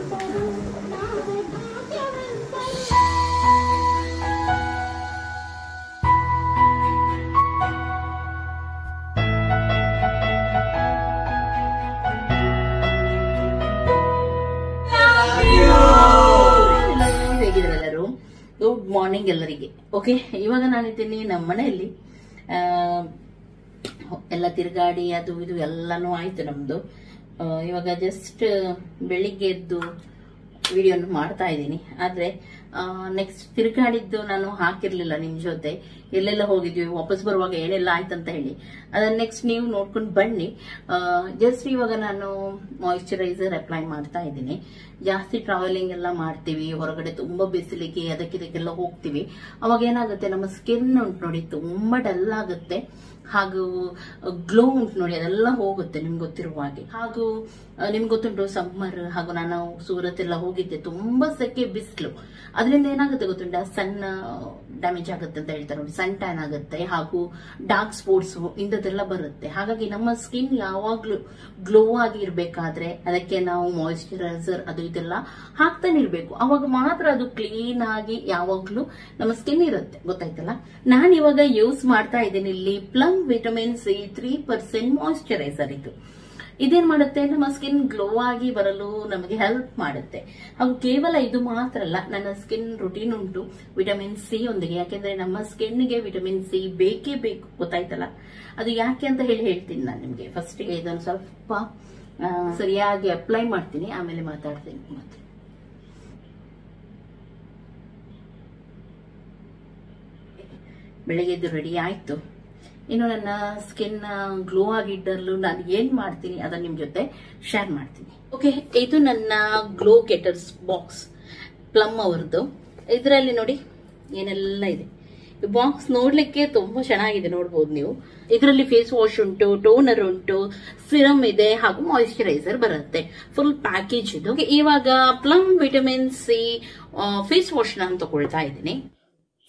Good morning ಎಲ್ಲರಿಗೆ. Okay, ಇವಾಗ ನಾನಿದ್ದೀನಿ ನಮ್ಮ ಮನೆಯಲ್ಲಿ. ಎಲ್ಲ ತಿರುಗಾಡಿ ಅದು ಇದು ಎಲ್ಲಾನು ಆಯ್ತು ನಮ್ದು. ಇವಾಗ ಜಸ್ಟ್ ಬೆಳಿಗ್ಗೆ ಎದ್ದು ವಿಡಿಯೋನ ಮಾಡ್ತಾ ಇದ್ದೀನಿ. ಆದ್ರೆ ನೆಕ್ಸ್ಟ್ ತಿರುಗಾಡಿದ್ದು ನಾನು ಹಾಕಿರ್ಲಿಲ್ಲ ನಿಮ್ ಜೊತೆ. ಎಲ್ಲೆಲ್ಲ ಹೋಗಿದ್ವಿ, ವಾಪಸ್ ಬರುವಾಗ ಏನೆಲ್ಲ ಆಯ್ತಂತ ಹೇಳಿ ಅದನ್ನ ನೆಕ್ಸ್ಟ್ ನೀವು ನೋಡ್ಕೊಂಡು ಬನ್ನಿ. ಜಸ್ಟ್ ಇವಾಗ ನಾನು ಮಾಯಿಶ್ಚರೈಸರ್ ಅಪ್ಲೈ ಮಾಡ್ತಾ ಇದ್ದೀನಿ. ಜಾಸ್ತಿ ಟ್ರಾವೆಲಿಂಗ್ ಎಲ್ಲ ಮಾಡ್ತೀವಿ, ಹೊರಗಡೆ ತುಂಬಾ ಬಿಸಿಲಿಗೆ ಅದಕ್ಕಿದಕ್ಕೆಲ್ಲ ಹೋಗ್ತೀವಿ. ಅವಾಗ ಏನಾಗುತ್ತೆ, ನಮ್ಮ ಸ್ಕಿನ್ ಉಂಟು ನೋಡಿ ತುಂಬಾ ಡಲ್ ಆಗುತ್ತೆ, ಹಾಗೂ ಗ್ಲೋ ಉಂಟು ನೋಡಿ ಅದೆಲ್ಲ ಹೋಗುತ್ತೆ ನಿಮ್ಗೆ ಗೊತ್ತಿರುವ ಹಾಗೆ. ಹಾಗೂ ನಿಮ್ಗೆ ಗೊತ್ತುಂಟು ಸಮ್ಮರ್, ಹಾಗೂ ನಾನು ಸೂರತ್ ಎಲ್ಲ ಹೋಗಿದ್ದೆ, ತುಂಬಾ ಸೆಕೆ ಬಿಸಿಲು. ಅದರಿಂದ ಏನಾಗುತ್ತೆ ಗೊತ್ತುಂಟ, ಸಣ್ಣ ಡ್ಯಾಮೇಜ್ ಆಗುತ್ತೆ ಅಂತ ಹೇಳ್ತಾರೆ ನೋಡಿ, ಸನ್ ಟ್ಯಾನ್ ಆಗುತ್ತೆ, ಹಾಗೂ ಡಾರ್ಕ್ ಸ್ಪಾಟ್ಸ್ ಇಂಥದ್ದೆಲ್ಲ ಬರುತ್ತೆ. ಹಾಗಾಗಿ ನಮ್ಮ ಸ್ಕಿನ್ ಯಾವಾಗ್ಲೂ ಗ್ಲೋ ಆಗಿ ಇರ್ಬೇಕಾದ್ರೆ ಅದಕ್ಕೆ ನಾವು ಮಾಯಿಶ್ಚರೈಸರ್ ಅದು ಇದೆಲ್ಲ ಹಾಕ್ತಾನೆ ಇರ್ಬೇಕು. ಅವಾಗ ಮಾತ್ರ ಅದು ಕ್ಲೀನ್ ಆಗಿ ಯಾವಾಗ್ಲೂ ನಮ್ಮ ಸ್ಕಿನ್ ಇರುತ್ತೆ, ಗೊತ್ತಾಯ್ತಲ್ಲ. ನಾನು ಇವಾಗ ಯೂಸ್ ಮಾಡ್ತಾ ಇದ್ದೀನಿ ಇಲ್ಲಿ ಪ್ಲಮ್ ವಿಟಮಿನ್ ಸಿ 3% ಮಾಯಿಶ್ಚರೈಸರ್. ಇದೇನ್ ಮಾಡುತ್ತೆ, ನಮ್ಮ ಸ್ಕಿನ್ ಗ್ಲೋ ಆಗಿ ಬರಲು ನಮಗೆ ಹೆಲ್ಪ್ ಮಾಡುತ್ತೆ. ಹಾಗೂ ಕೇವಲ ಇದು ಮಾತ್ರ ಅಲ್ಲ, ನನ್ನ ಸ್ಕಿನ್ ರುಟೀನ್ ಉಂಟು ವಿಟಮಿನ್ ಸಿ ಒಂದಿಗೆ. ಯಾಕೆಂದ್ರೆ ನಮ್ಮ ಸ್ಕಿನ್ಗೆ ವಿಟಮಿನ್ ಸಿ ಬೇಕೇ ಬೇಕು, ಗೊತ್ತಾಯ್ತಲ್ಲ. ಅದು ಯಾಕೆ ಅಂತ ಹೇಳ್ತೀನಿ ನಾನು ನಿಮ್ಗೆ. ಫಸ್ಟ್ ಗೆ ಇದನ್ನು ಸ್ವಲ್ಪ ಸರಿಯಾಗಿ ಅಪ್ಲೈ ಮಾಡ್ತೀನಿ, ಆಮೇಲೆ ಮಾತಾಡ್ತೀನಿ. ಮತ್ತೆ ಬೆಳಿಗ್ಗೆ ಎದ್ದು ರೆಡಿ ಆಯ್ತು. ಇನ್ನು ನನ್ನ ಸ್ಕಿನ್ ಗ್ಲೋ ಆಗಿಡಲು ನಾನು ಏನ್ ಮಾಡ್ತೀನಿ ಅದನ್ನ ನಿಮ್ ಜೊತೆ ಶೇರ್ ಮಾಡ್ತೀನಿ. ಓಕೆ, ಇದು ನನ್ನ ಗ್ಲೋ ಗೆಟರ್ಸ್ ಬಾಕ್ಸ್, ಪ್ಲಮ್ ಅವರದ್ದು. ಇದರಲ್ಲಿ ನೋಡಿ ಏನೆಲ್ಲ ಇದೆ. ಈ ಬಾಕ್ಸ್ ನೋಡ್ಲಿಕ್ಕೆ ತುಂಬಾ ಚೆನ್ನಾಗಿದೆ, ನೋಡ್ಬೋದು ನೀವು. ಇದರಲ್ಲಿ ಫೇಸ್ ವಾಶ್ ಉಂಟು, ಟೋನರ್ ಉಂಟು, ಸಿರಮ್ ಇದೆ, ಹಾಗೂ ಮಾಯಿಶ್ಚರೈಸರ್ ಬರುತ್ತೆ. ಫುಲ್ ಪ್ಯಾಕೇಜ್ ಇದು. ಇವಾಗ Plum vitamin C face wash ನಾನು ತಗೊಳ್ತಾ ಇದ್ದೀನಿ.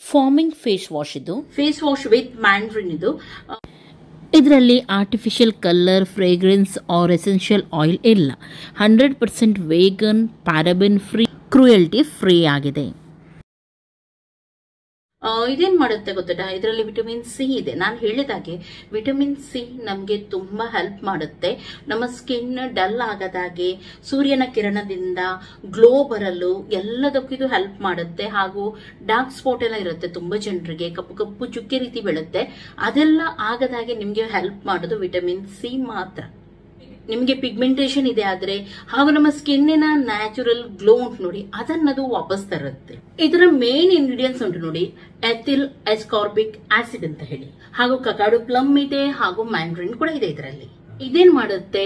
ಫಾರ್ಮಿಂಗ್ ಫೇಸ್ ವಾಶ್ ಇದು, ಫೇಸ್ ವಾಶ್ ವಿತ್ ಮ್ಯಾಂಡ್ರಿನ್ ಇದು. ಇದರಲ್ಲಿ artificial colour, fragrance or essential oil ಇಲ್ಲ. 100% vegan, paraben free, cruelty free ಆಗಿದೆ. ಇದೇನ್ ಮಾಡುತ್ತೆ ಗೊತ್ತಾ, ಇದರಲ್ಲಿ ವಿಟಮಿನ್ ಸಿ ಇದೆ. ನಾನು ಹೇಳಿದಾಗೆ ವಿಟಮಿನ್ ಸಿ ನಮ್ಗೆ ತುಂಬಾ ಹೆಲ್ಪ್ ಮಾಡುತ್ತೆ. ನಮ್ಮ ಸ್ಕಿನ್ ಡಲ್ ಆಗದಾಗೆ, ಸೂರ್ಯನ ಕಿರಣದಿಂದ ಗ್ಲೋ ಬರಲು ಎಲ್ಲದಕ್ಕೂ ಇದು ಹೆಲ್ಪ್ ಮಾಡುತ್ತೆ. ಹಾಗೂ ಡಾರ್ಕ್ ಸ್ಪಾಟ್ ಎಲ್ಲ ಇರುತ್ತೆ ತುಂಬಾ ಜನರಿಗೆ, ಕಪ್ಪು ಕಪ್ಪು ಚುಕ್ಕೆ ರೀತಿ ಬೀಳುತ್ತೆ, ಅದೆಲ್ಲ ಆಗದಾಗೆ ನಿಮ್ಗೆ ಹೆಲ್ಪ್ ಮಾಡೋದು ವಿಟಮಿನ್ ಸಿ ಮಾತ್ರ. ನಿಮ್ಗೆ ಪಿಗ್ಮೆಂಟೇಶನ್ ಇದೆ ಆದ್ರೆ, ಹಾಗೂ ನಮ್ಮ ಸ್ಕಿನ್ನಿನ ನ್ಯಾಚುರಲ್ ಗ್ಲೋ ಉಂಟು ನೋಡಿ, ಅದನ್ನದು ವಾಪಸ್ ತರುತ್ತೆ. ಇದರ ಮೇನ್ ಇಂಗ್ರೀಡಿಯೆಂಟ್ಸ್ ಉಂಟು ನೋಡಿ, ಎಥಿಲ್ ಅಸ್ಕಾರ್ಬಿಕ್ ಆಸಿಡ್ ಅಂತ ಹೇಳಿ, ಹಾಗೂ ಕಕಾಡು ಪ್ಲಮ್ ಇದೆ, ಹಾಗೂ ಮ್ಯಾಂಡ್ರಿನ್ ಕೂಡ ಇದೆ ಇದರಲ್ಲಿ. ಇದೇನ್ ಮಾಡುತ್ತೆ,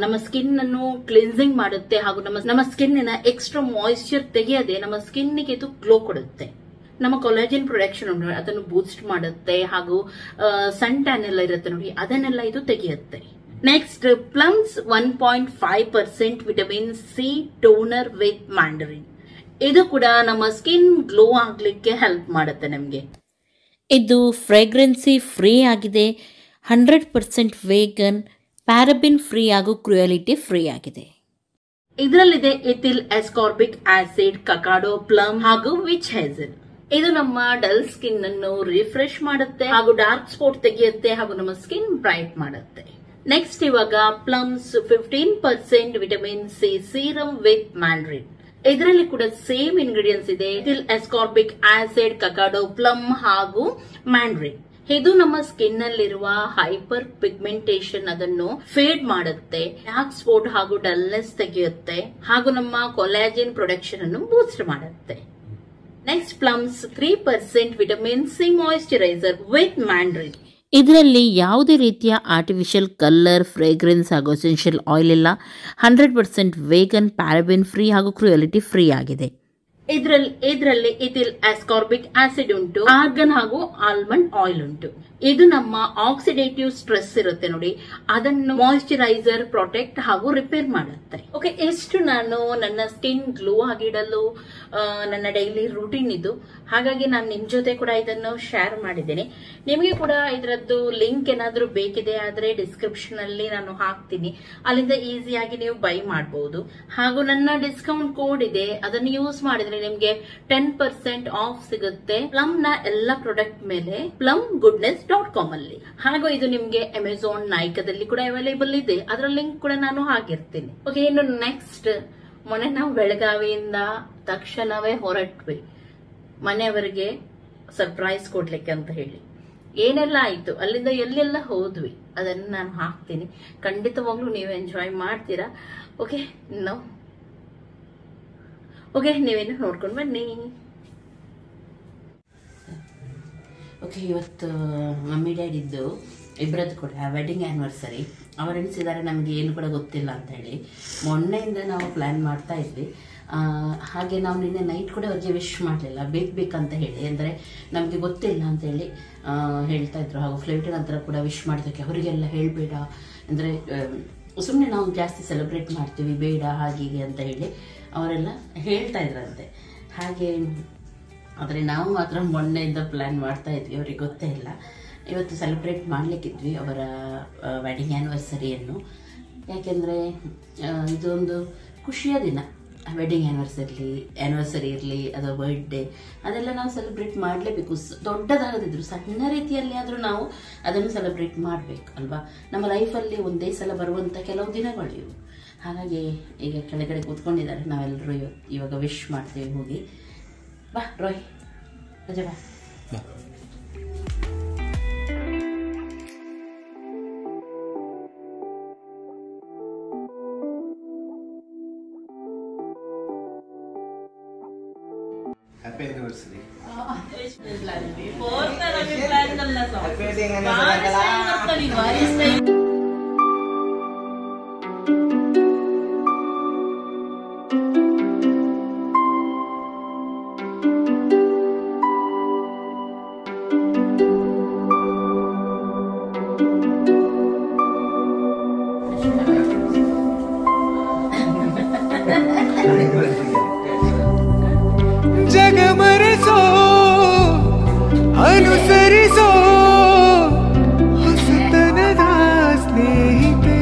ನಮ್ಮ ಸ್ಕಿನ್ ಅನ್ನು ಕ್ಲಿನ್ಸಿಂಗ್ ಮಾಡುತ್ತೆ, ಹಾಗೂ ನಮ್ಮ ಸ್ಕಿನ್ನಿನ ಎಕ್ಸ್ಟ್ರಾ ಮಾಯಿಶ್ಚರ್ ತೆಗೆಯದೆ ನಮ್ಮ ಸ್ಕಿನ್ನಿಗೆ ಇದು ಗ್ಲೋ ಕೊಡುತ್ತೆ. ನಮ್ಮ ಕೊಲಾಜಿನ್ ಪ್ರೊಡಕ್ಷನ್ ಉಂಟು ಅದನ್ನು ಬೂಸ್ಟ್ ಮಾಡುತ್ತೆ, ಹಾಗೂ ಸನ್ ಟ್ಯಾನ್ ಎಲ್ಲ ಇರುತ್ತೆ ನೋಡಿ, ಅದನ್ನೆಲ್ಲ ಇದು ತೆಗೆಯುತ್ತೆ. Next, Plum's 1.5% vitamin C toner with mandarin. ಇದು ಕೂಡ ನಮ್ಮ ಸ್ಕಿನ್ ಗ್ಲೋ ಆಗ್ಲಿಕ್ಕೆ ಹೆಲ್ಪ್ ಮಾಡುತ್ತೆ ನಮ್ಗೆ. ಇದು ಫ್ರೇಗ್ರೆನ್ಸಿ ಫ್ರೀ ಆಗಿದೆ, 100% ವೇಗನ್, ಪ್ಯಾರಾಬಿನ್ ಫ್ರೀ ಹಾಗೂ ಕ್ರೂಯಲಿಟಿ ಫ್ರೀ ಆಗಿದೆ. ಇದರಲ್ಲಿದೆ ಎಥಿಲ್ ಅಸ್ಕಾರ್ಬಿಕ್ ಆಸಿಡ್, ಕಕಾಡೋ ಪ್ಲಮ್ ಹಾಗೂ ವಿಚ್ ಹೇಸಲ್. ಇದು ನಮ್ಮ ಡಲ್ ಸ್ಕಿನ್ ಅನ್ನು ರಿಫ್ರೆಶ್ ಮಾಡುತ್ತೆ, ಹಾಗೂ ಡಾರ್ಕ್ ಸ್ಪಾಟ್ ತೆಗೆಯುತ್ತೆ, ಹಾಗೂ ನಮ್ಮ ಸ್ಕಿನ್ ಬ್ರೈಟ್ ಮಾಡುತ್ತೆ. ನೆಕ್ಸ್ಟ್, ಇವಾಗ plums 15% vitamin C serum with Mandarin. ಇದರಲ್ಲಿ ಕೂಡ ಸೇಮ್ ಇಂಗ್ರೀಡಿಯೆಂಟ್ಸ್ ಇದೆ, ಎಥಿಲ್ ಅಸ್ಕಾರ್ಬಿಕ್ ಆಸಿಡ್, ಕಕಾಡೋ ಪ್ಲಮ್ ಹಾಗೂ ಮ್ಯಾಂಡ್ರಿನ್. ಇದು ನಮ್ಮ ಸ್ಕಿನ್ ನಲ್ಲಿರುವ ಹೈಪರ್ ಪಿಗ್ಮೆಂಟೇಶನ್ ಅದನ್ನು ಫೇಡ್ ಮಾಡುತ್ತೆ, ಡಾರ್ಕ್ ಸ್ಪಾಟ್ ಹಾಗೂ ಡಲ್ನೆಸ್ ತೆಗೆಯುತ್ತೆ, ಹಾಗೂ ನಮ್ಮ ಕೊಲಾಜಿನ್ ಪ್ರೊಡಕ್ಷನ್ ಅನ್ನು ಬೂಸ್ಟ್ ಮಾಡುತ್ತೆ. Next, plums 3% vitamin C moisturiser with Mandarin. ಇದರಲ್ಲಿ ಯಾವುದೇ ರೀತಿಯ ಆರ್ಟಿಫಿಷಿಯಲ್ ಕಲರ್, ಫ್ರೇಗ್ರೆನ್ಸ್ ಹಾಗೂ ಎಸೆನ್ಷಿಯಲ್ ಆಯಿಲ್ ಇಲ್ಲ. 100% ವೇಗನ್, ಪ್ಯಾರಾಬಿನ್ ಫ್ರೀ ಹಾಗೂ ಕ್ರೂಯಲಿಟಿ ಫ್ರೀ ಆಗಿದೆ. ಇದರಲ್ಲಿ ಎಥಿಲ್ ಅಸ್ಕಾರ್ಬಿಕ್ ಆಸಿಡ್ ಉಂಟು, ಆರ್ಗನ್ ಹಾಗೂ ಆಲ್ಮಂಡ್ ಆಯಿಲ್ ಉಂಟು. ಇದು ನಮ್ಮ ಆಕ್ಸಿಡೇಟಿವ್ ಸ್ಟ್ರೆಸ್ ಇರುತ್ತೆ ನೋಡಿ, ಅದನ್ನು ಮಾಯಿಶ್ಚರೈಸರ್, ಪ್ರೊಟೆಕ್ಟ್ ಹಾಗೂ ರಿಪೇರ್ ಮಾಡುತ್ತೆ. ಓಕೆ, ಎಷ್ಟು ನಾನು ನನ್ನ ಸ್ಕಿನ್ ಗ್ಲೋ ಆಗಿಡಲು ನನ್ನ ಡೈಲಿ ರೂಟೀನ್ ಇದು. ಹಾಗಾಗಿ ನಾನು ನಿಮ್ ಜೊತೆ ಕೂಡ ಇದನ್ನು ಶೇರ್ ಮಾಡಿದ್ದೇನೆ. ನಿಮಗೆ ಕೂಡ ಇದರದ್ದು ಲಿಂಕ್ ಏನಾದ್ರೂ ಬೇಕಿದೆ ಆದ್ರೆ ಡಿಸ್ಕ್ರಿಪ್ಷನ್ ಅಲ್ಲಿ ನಾನು ಹಾಕ್ತೀನಿ, ಅಲ್ಲಿಂದ ಈಸಿಯಾಗಿ ನೀವು ಬೈ ಮಾಡಬಹುದು. ಹಾಗೂ ನನ್ನ ಡಿಸ್ಕೌಂಟ್ ಕೋಡ್ ಇದೆ, ಅದನ್ನು ಯೂಸ್ ಮಾಡಿದ್ರೆ ನಿಮ್ಗೆ 10% ಆಫ್ ಸಿಗುತ್ತೆ ಪ್ಲಮ್ ನ ಎಲ್ಲ ಪ್ರಾಡಕ್ಟ್ ಮೇಲೆ, plumgoodness.com ಅಲ್ಲಿ. ಹಾಗೂ ಇದು ನಿಮ್ಗೆ ಅಮೆಝಾನ್, ನೈಕಾದಲ್ಲಿ ಕೂಡ ಅವೈಲೇಬಲ್ ಇದೆ, ಅದರ ಲಿಂಕ್ ಕೂಡ ನಾನು ಹಾಕಿರ್ತೀನಿ. ಓಕೆ, ಇನ್ನು ನೆಕ್ಸ್ಟ್, ಮೊನ್ನೆ ನಾವು ಬೆಳಗಾವಿಯಿಂದ ತಕ್ಷಣವೇ ಹೊರಟ್ವಿ ಮನೆಯವರಿಗೆ ಸರ್ಪ್ರೈಸ್ ಕೊಡ್ಲಿಕ್ಕೆ ಅಂತ ಹೇಳಿ. ಏನೆಲ್ಲ ಆಯ್ತು, ಅಲ್ಲಿಂದ ಎಲ್ಲೆಲ್ಲ ಹೋದ್ವಿ ಅದನ್ನು ನಾನು ಹಾಕ್ತೀನಿ. ಖಂಡಿತವಾಗ್ಲೂ ನೀವು ಎಂಜಾಯ್ ಮಾಡ್ತೀರಾ. ಓಕೆ, ನೀವೇನು ನೋಡ್ಕೊಂಡು ಬನ್ನಿ. ಓಕೆ, ಇವತ್ತು ಮಮ್ಮಿ ಡ್ಯಾಡಿದ್ದು ಇಬ್ಬರದ್ದು ಕೂಡ ವೆಡ್ಡಿಂಗ್ ಆ್ಯನಿವರ್ಸರಿ. ಅವರು ಎಣಿಸಿದ್ದಾರೆ ನಮಗೆ ಏನು ಕೂಡ ಗೊತ್ತಿಲ್ಲ ಅಂತ ಹೇಳಿ. ಮೊನ್ನೆಯಿಂದ ನಾವು ಪ್ಲ್ಯಾನ್ ಮಾಡ್ತಾ ಇದ್ವಿ. ಹಾಗೆ ನಾವು ನಿನ್ನೆ ನೈಟ್ ಕೂಡ ಅವ್ರಿಗೆ ವಿಶ್ ಮಾಡಲಿಲ್ಲ, ಬೇಕಂತ ಹೇಳಿ, ಅಂದರೆ ನಮಗೆ ಗೊತ್ತಿಲ್ಲ ಅಂತ ಹೇಳಿ ಹೇಳ್ತಾ ಇದ್ರು. ಹಾಗೂ ಫ್ಲೈಟಿನ ನಂತರ ಕೂಡ ವಿಶ್ ಮಾಡೋದಕ್ಕೆ ಅವರಿಗೆಲ್ಲ ಹೇಳಬೇಡ, ಅಂದರೆ ಸುಮ್ಮನೆ ನಾವು ಜಾಸ್ತಿ ಸೆಲೆಬ್ರೇಟ್ ಮಾಡ್ತೀವಿ, ಬೇಡ ಹಾಗೆ ಅಂತ ಹೇಳಿ ಅವರೆಲ್ಲ ಹೇಳ್ತಾ ಇದ್ರಂತೆ. ಹಾಗೆ ಆದರೆ ನಾವು ಮಾತ್ರ ಮೊನ್ನೆಯಿಂದ ಪ್ಲ್ಯಾನ್ ಮಾಡ್ತಾ ಇದ್ವಿ, ಅವ್ರಿಗೆ ಗೊತ್ತೇ ಇಲ್ಲ. ಇವತ್ತು ಸೆಲೆಬ್ರೇಟ್ ಮಾಡಲಿಕ್ಕಿದ್ವಿ ಅವರ ವೆಡ್ಡಿಂಗ್ ಆ್ಯನಿವರ್ಸರಿಯನ್ನು. ಯಾಕೆಂದರೆ ಇದೊಂದು ಖುಷಿಯ ದಿನ. ವೆಡ್ಡಿಂಗ್ ಆ್ಯನಿವರ್ಸರಿ ಇರಲಿ ಅಥವಾ ಬರ್ತ್ಡೇ, ಅದೆಲ್ಲ ನಾವು ಸೆಲೆಬ್ರೇಟ್ ಮಾಡಲೇಬೇಕು. ದೊಡ್ಡದಾಗದಿದ್ರು ಸಣ್ಣ ರೀತಿಯಲ್ಲಿ ಆದರೂ ನಾವು ಅದನ್ನು ಸೆಲೆಬ್ರೇಟ್ ಮಾಡಬೇಕು ಅಲ್ವಾ. ನಮ್ಮ ಲೈಫಲ್ಲಿ ಒಂದೇ ಸಲ ಬರುವಂಥ ಕೆಲವು ದಿನಗಳು ಇವು. ಹಾಗಾಗಿ ಈಗ ಕೆಳಗಡೆ ಕೂತ್ಕೊಂಡಿದ್ದಾರೆ, ನಾವೆಲ್ಲರೂ ಇವಾಗ ವಿಶ್ ಮಾಡ್ತೀವಿ. ಹೋಗಿ ಬಾ ರೋಯ್, ರಜೆ ಬಾ. Happy anniversary. ಜಗಮರೆಸೋ ಅನುಸರಿಸೋ ಹೊಸತನದ ಸ್ನೇಹಿತೆ.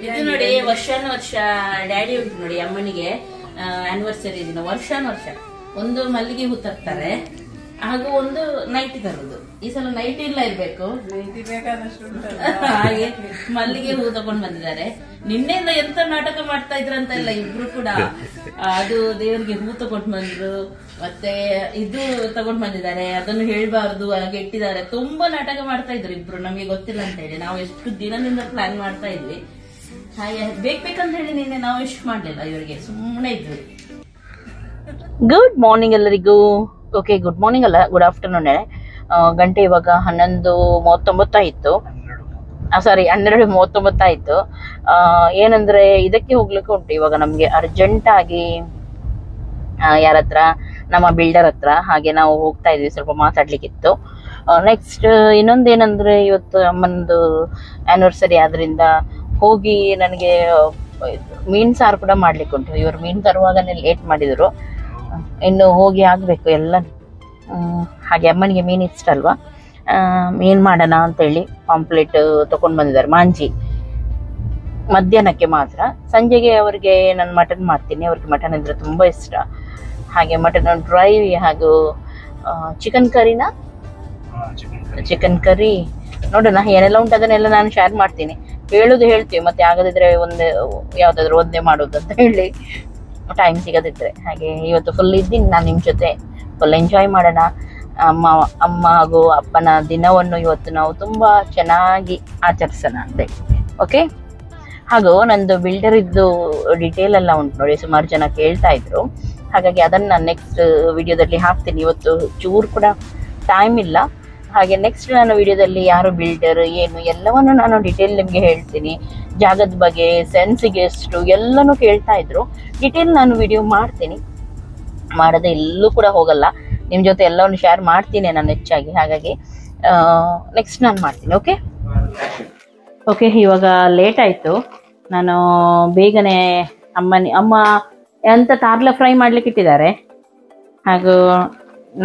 ಇದು ನೋಡಿ, ವರ್ಷ ಡ್ಯಾಡಿ ಉಂಟು ನೋಡಿ, ಅಮ್ಮನಿಗೆ ಆನಿವರ್ಸರಿ ದಿನ ವರ್ಷ ಒಂದು ಮಲ್ಲಿಗೆ ಹೂ ತರ್ತಾರೆ, ಹಾಗೂ ಒಂದು ನೈಟಿ ತರುದು. ಈ ಸಲ ನೈಟಿ ಇಲ್ಲ ಇರ್ಬೇಕು, ನೈಟಿ ಬೇಕಾದಷ್ಟು ಹಾಗೆ ಮಲ್ಲಿಗೆ ಹೂ ತಗೊಂಡ್ ಬಂದಿದ್ದಾರೆ. ನಿನ್ನೆಯಿಂದ ಎಂತ ನಾಟಕ ಮಾಡ್ತಾ ಇದ್ರಂತ ಇಲ್ಲ ಇಬ್ರು ಕೂಡ. ಅದು ದೇವರಿಗೆ ಹೂ ತಗೊಂಡ್ ಬಂದ್ರು, ಮತ್ತೆ ಇದು ತಗೊಂಡ್ ಬಂದಿದ್ದಾರೆ, ಅದನ್ನು ಹೇಳ್ಬಾರ್ದು ಹಾಗೆ ಇಟ್ಟಿದ್ದಾರೆ. ತುಂಬಾ ನಾಟಕ ಮಾಡ್ತಾ ಇದ್ರು ಇಬ್ರು, ನಮ್ಗೆ ಗೊತ್ತಿಲ್ಲ ಅಂತ ಹೇಳಿ. ನಾವು ಎಷ್ಟು ದಿನದಿಂದ ಪ್ಲಾನ್ ಮಾಡ್ತಾ ಇದ್ವಿ. ಹಾಗೆ ಬೇಕಂತ ಹೇಳಿ ನಿನ್ನೆ ನಾವು ಇಷ್ಟು ಮಾಡ್ಲಿಲ್ಲ, ಇವರಿಗೆ ಸುಮ್ಮನೆ ಇದ್ವಿ. ಗುಡ್ ಮಾರ್ನಿಂಗ್ ಎಲ್ಲರಿಗೂ. ಓಕೆ, ಗುಡ್ ಮಾರ್ನಿಂಗ್ ಅಲ್ಲ, ಗುಡ್ ಆಫ್ಟರ್ನೂನ್. ಗಂಟೆ ಇವಾಗ 11:39 ಆಯ್ತು. ಸಾರಿ, 12:39 ಆಯ್ತು. ಏನಂದ್ರೆ ಇದಕ್ಕೆ ಹೋಗ್ಲಿಕ್ಕೆ ಉಂಟು ಇವಾಗ ನಮ್ಗೆ ಅರ್ಜೆಂಟ್ ಆಗಿ, ಯಾರ ಹತ್ರ, ನಮ್ಮ ಬಿಲ್ಡರ್ ಹತ್ರ. ಹಾಗೆ ನಾವು ಹೋಗ್ತಾ ಇದ್ವಿ, ಸ್ವಲ್ಪ ಮಾತಾಡ್ಲಿಕ್ಕಿತ್ತು. ನೆಕ್ಸ್ಟ್ ಇನ್ನೊಂದೇನಂದ್ರೆ, ಇವತ್ತು ಅಮ್ಮನದು ಆನಿವರ್ಸರಿ ಆದ್ರಿಂದ ಹೋಗಿ ನನಗೆ ಮೀನ್ ಸಾರು ಕೂಡ ಮಾಡ್ಲಿಕ್ಕೆ ಉಂಟು. ಇವರು ಮೀನ್ ತರುವಾಗನೇ ಲೇಟ್ ಮಾಡಿದ್ರು, ಇನ್ನು ಹೋಗಿ ಆಗ್ಬೇಕು ಎಲ್ಲ. ಹಾಗೆ ಅಮ್ಮನಿಗೆ ಮೀನು ಇಷ್ಟ ಅಲ್ವಾ, ಮೀನು ಮಾಡೋಣ ಅಂತೇಳಿ ಪಾಂಪ್ಲೆಟ್ ತಗೊಂಡು ಬಂದಿದ್ದಾರೆ, ಮಾಂಜಿ. ಮಧ್ಯಾಹ್ನಕ್ಕೆ ಮಾತ್ರ, ಸಂಜೆಗೆ ಅವರಿಗೆ ನಾನು ಮಟನ್ ಮಾಡ್ತೀನಿ, ಅವ್ರಿಗೆ ಮಟನ್ ಇದ್ರೆ ತುಂಬ ಇಷ್ಟ. ಹಾಗೆ ಮಟನ್ ಡ್ರೈ ಹಾಗೂ ಚಿಕನ್ ಕರಿ ನೋಡೋಣ ಏನೆಲ್ಲ ಉಂಟು, ಅದನ್ನೆಲ್ಲ ನಾನು ಶೇರ್ ಮಾಡ್ತೀನಿ. ಹೇಳ್ತೀವಿ, ಮತ್ತೆ ಆಗದಿದ್ರೆ ಯಾವ್ದಾದ್ರು ಒಂದೇ ಮಾಡೋದು ಅಂತ ಹೇಳಿ, ಟೈಮ್ ಸಿಗದಿದ್ರೆ. ಹಾಗೆ ಇವತ್ತು ಫುಲ್ ಇದ್ದೀನಿ ನಾನು ನಿಮ್ಮ ಜೊತೆ, ಫುಲ್ ಎಂಜಾಯ್ ಮಾಡೋಣ. ಅಮ್ಮ ಹಾಗೂ ಅಪ್ಪನ ದಿನವನ್ನು ಇವತ್ತು ನಾವು ತುಂಬ ಚೆನ್ನಾಗಿ ಆಚರಿಸೋಣ ಅಂತೆ. ಓಕೆ, ಹಾಗೂ ನಂದು ಬಿಲ್ಡರ್ ಇದ್ದು ಡಿಟೇಲ್ ಎಲ್ಲ ಉಂಟು ನೋಡಿ, ಸುಮಾರು ಜನ ಕೇಳ್ತಾ ಇದ್ರು. ಹಾಗಾಗಿ ಅದನ್ನು ನಾನು ನೆಕ್ಸ್ಟ್ ವಿಡಿಯೋದಲ್ಲಿ ಹಾಕ್ತೀನಿ. ಇವತ್ತು ಚೂರು ಕೂಡ ಟೈಮ್ ಇಲ್ಲ. ಹಾಗೆ ನೆಕ್ಸ್ಟ್ ನಾನು ವಿಡಿಯೋದಲ್ಲಿ ಯಾರು ಬಿಲ್ಡರ್ ಏನು ಎಲ್ಲವನ್ನು ನಾನು ಡಿಟೇಲ್ ನಿಮಗೆ ಹೇಳ್ತೀನಿ. ಜಾಗದ ಬಗ್ಗೆ, ಸೆನ್ಸಿಗೆ ಎಷ್ಟು ಎಲ್ಲನೂ ಕೇಳ್ತಾ ಇದ್ರು. ಡಿಟೇಲ್ ನಾನು ವಿಡಿಯೋ ಮಾಡ್ತೀನಿ, ಮಾಡದೆ ಎಲ್ಲೂ ಕೂಡ ಹೋಗಲ್ಲ, ನಿಮ್ಮ ಜೊತೆ ಎಲ್ಲವನ್ನು ಶೇರ್ ಮಾಡ್ತೀನಿ ನಾನು ಹೆಚ್ಚಾಗಿ. ಹಾಗಾಗಿ ನೆಕ್ಸ್ಟ್ ನಾನು ಮಾಡ್ತೀನಿ. ಓಕೆ ಓಕೆ, ಇವಾಗ ಲೇಟ್ ಆಯಿತು. ನಾನು ಬೇಗನೆ ಅಮ್ಮ ಎಂತ ತಾರ್ಲ ಫ್ರೈ ಮಾಡ್ಲಿಕ್ಕೆ ಇಟ್ಟಿದ್ದಾರೆ. ಹಾಗೂ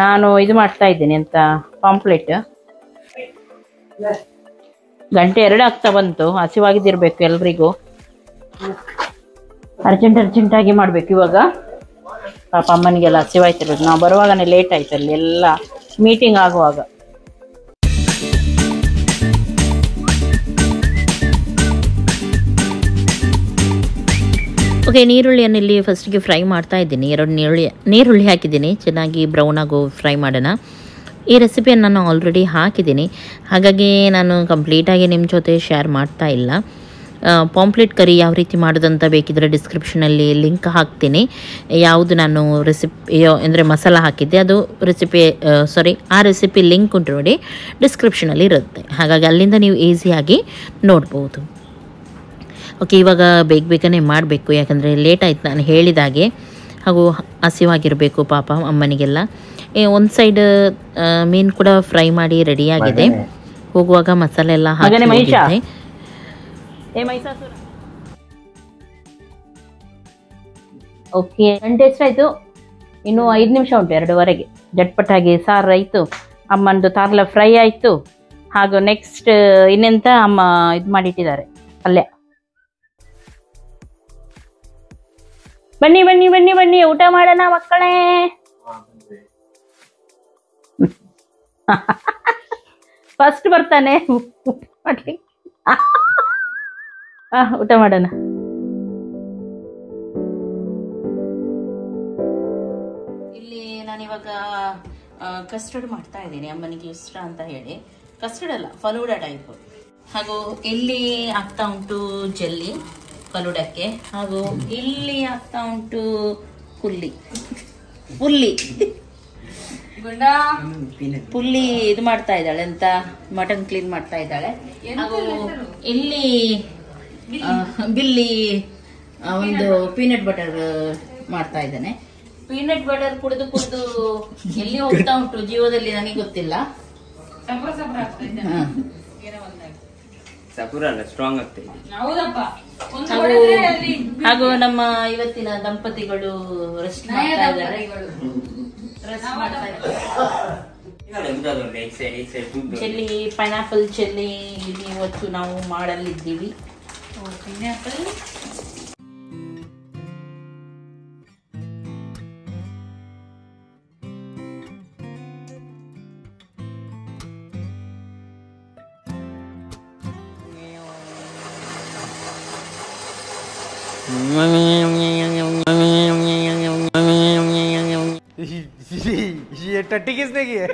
ನಾನು ಇದು ಮಾಡ್ತಾ ಇದ್ದೀನಿ ಅಂತ ಪಾಂಪ್ಲೆಟ್. ಗಂಟೆ 2 ಆಗ್ತಾ ಬಂತು. ಹಸಿವಾಗಿದ್ದಿರ್ಬೇಕು ಎಲ್ರಿಗೂ. ಅರ್ಜೆಂಟಾಗಿ ಮಾಡಬೇಕು ಇವಾಗ. ಪಾಪ ಅಮ್ಮನಿಗೆಲ್ಲ ಹಸಿವಾಯ್ತಿರೋದು. ನಾವು ಬರುವಾಗನೇ ಲೇಟ್ ಆಯ್ತು, ಅಲ್ಲಿ ಎಲ್ಲ ಮೀಟಿಂಗ್ ಆಗುವಾಗ. ಓಕೆ, ನೀರುಳ್ಳಿಯನ್ನು ಇಲ್ಲಿ ಫಸ್ಟಿಗೆ ಫ್ರೈ ಮಾಡ್ತಾ ಇದ್ದೀನಿ. 2 ನೀರುಳ್ಳಿ ಹಾಕಿದ್ದೀನಿ, ಚೆನ್ನಾಗಿ ಬ್ರೌನ್ ಆಗೋ ಫ್ರೈ ಮಾಡೋಣ. ಈ ರೆಸಿಪಿಯನ್ನು ನಾನು ಆಲ್ರೆಡಿ ಹಾಕಿದ್ದೀನಿ, ಹಾಗಾಗಿ ನಾನು ಕಂಪ್ಲೀಟಾಗಿ ನಿಮ್ಮ ಜೊತೆ ಶೇರ್ ಮಾಡ್ತಾ ಇಲ್ಲ. ಪಾಂಪ್ಲೆಟ್ ಕರಿ ಯಾವ ರೀತಿ ಮಾಡೋದಂತ ಬೇಕಿದ್ರೆ ಡಿಸ್ಕ್ರಿಪ್ಷನಲ್ಲಿ ಲಿಂಕ್ ಹಾಕ್ತೀನಿ. ಯಾವುದು ನಾನು ರೆಸಿಪಿ ಅಂದರೆ ಮಸಾಲ ಹಾಕಿದ್ದೆ ಅದು ಆ ರೆಸಿಪಿ ಲಿಂಕ್ ಉಂಟು ನೋಡಿ, ಡಿಸ್ಕ್ರಿಪ್ಷನಲ್ಲಿ ಇರುತ್ತೆ. ಹಾಗಾಗಿ ಅಲ್ಲಿಂದ ನೀವು ಈಸಿಯಾಗಿ ನೋಡ್ಬೋದು. ಓಕೆ, ಇವಾಗ ಬೇಗನೆ ಮಾಡಬೇಕು, ಯಾಕಂದರೆ ಲೇಟ್ ಆಯ್ತು ನಾನು ಹೇಳಿದಾಗೆ. ಹಾಗೂ ಹಸಿವಾಗಿರಬೇಕು ಪಾಪ ಅಮ್ಮನಿಗೆಲ್ಲ. ಒಂದು ಸೈಡ್ ಮೀನು ಕೂಡ ಫ್ರೈ ಮಾಡಿ ರೆಡಿಯಾಗಿದೆ. ಹೋಗುವಾಗ ಮಸಾಲೆ ಎಲ್ಲ ಹಾಕಿ. ಓಕೆ, ಗಂಟೆ ಎಷ್ಟಾಯಿತು? ಇನ್ನೂ 5 ನಿಮಿಷ ಉಂಟು, 2:15. ಜಟ್ಪಟಾಗಿ ಸಾರು ಆಯಿತು, ಅಮ್ಮಂದು ತಾರ್ಲ ಫ್ರೈ ಆಯಿತು. ಹಾಗೂ ನೆಕ್ಸ್ಟ್ ಇನ್ನೆಂತ ಅಮ್ಮ ಇದು ಮಾಡಿಟ್ಟಿದ್ದಾರೆ ಪಲ್ಯ. ಬನ್ನಿ ಬನ್ನಿ ಬನ್ನಿ ಬನ್ನಿ, ಊಟ ಮಾಡೋಣ ಮಕ್ಕಳೇ. ಫಸ್ಟ್ ಬರ್ತಾನೆ ಮಾಡ್ಲಿಕ್ಕೆ. ಊಟ ಮಾಡೋಣ. ಇಲ್ಲಿ ನಾನಿವಾಗ ಕಸ್ಟರ್ಡ್ ಮಾಡ್ತಾ ಇದ್ದೀನಿ, ಅಮ್ಮನಿಗೆ ಇಷ್ಟ ಅಂತ ಹೇಳಿ. ಕಸ್ಟರ್ಡ್ ಅಲ್ಲ, ಫಲೂಡಾ ಟೈಪ್. ಹಾಗೂ ಇಲ್ಲಿ ಆಗ್ತಾ ಉಂಟು ಜೆಲ್ಲಿ ಫಲೂಡಕ್ಕೆ. ಹಾಗೂ ಇಲ್ಲಿ ಆಗ್ತಾ ಉಂಟು ಪುಲ್ಲಿ ಇದು ಮಾಡ್ತಾ ಇದ್ದಾಳೆ ಅಂತ, ಮಟನ್ ಕ್ಲೀನ್ ಮಾಡ್ತಾ ಇದ್ದಾಳೆ. ಹಾಗೂ ಇಲ್ಲಿ ಬಿಲ್ಲಿ ಒಂದು ಪೀನಟ್ ಬಟರ್ ಮಾಡ್ತಾ ಇದ್ದಾನೆ. ಪೀನಟ್ ಬಟರ್ ಕುಡಿದು ಎಲ್ಲಿ ಹೋಗ್ತಾ ಉಂಟು ಜೀವದಲ್ಲಿ ನನಗೆ ಗೊತ್ತಿಲ್ಲ. ಹಾಗೂ ನಮ್ಮ ಇವತ್ತಿನ ದಂಪತಿಗಳು ರೆಸ್ಟ್ ಮಾಡ್ತಾ ಇದ್ದಾರೆ. ಚೆಲ್ಲಿ, ಪೈನಾಪಲ್ ಚೆಲ್ಲಿ ಇವತ್ತು ನಾವು ಮಾಡಲಿದ್ದೀವಿ. ಪೈನಾಪಲ್ ये टट्टी किसने की है?